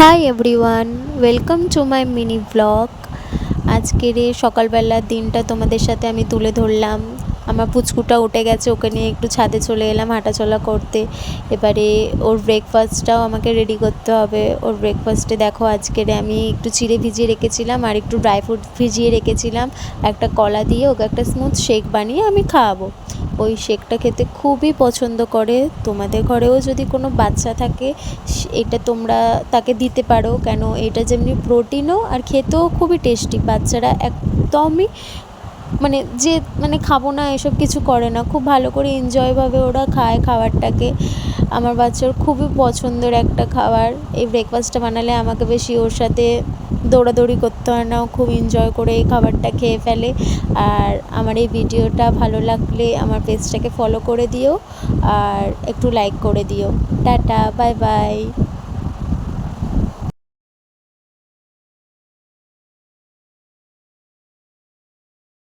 Hi everyone, welcome to my mini blog. আজকের এই সকালবেলার দিনটা তোমাদের সাথে আমি তুলে ধরলাম। আমার পুচকুটা উঠে গেছে, ওকে নিয়ে একটু ছাদে চলে এলাম হাঁটাচলা করতে। এবারে ওর ব্রেকফাস্টটাও আমাকে রেডি করতে হবে। ওর ব্রেকফাস্টে দেখো আজকের আমি একটু চিড়ে ভিজিয়ে রেখেছিলাম আর একটু ড্রাই ফ্রুট ভিজিয়ে রেখেছিলাম। একটা কলা দিয়ে ওকে একটা স্মুথ শেক বানিয়ে আমি খাওয়াবো। ওই শেকটা খেতে খুবই পছন্দ করে। তোমাদের ঘরেও যদি কোনো বাচ্চা থাকে এটা তোমরা তাকে দিতে পারো, কেন এটা যেমনি প্রোটিনও আর খেতেও খুবই টেস্টি। বাচ্চারা একদমই মানে খাবো না এসব কিছু করে না, খুব ভালো করে এনজয়ভাবে ওরা খায় খাবারটাকে। আমার বাচ্চার খুবই পছন্দের একটা খাবার। এই ব্রেকফাস্টটা বানালে আমাকে বেশি ওর সাথে দৌড়াদৌড়ি করতে হয় না, ও খুব এনজয় করে এই খাবারটা খেয়ে ফেলে। আর আমার এই ভিডিওটা ভালো লাগলে আমার পেজটাকে ফলো করে দিও আর একটু লাইক করে দিও। Tata, bye bye.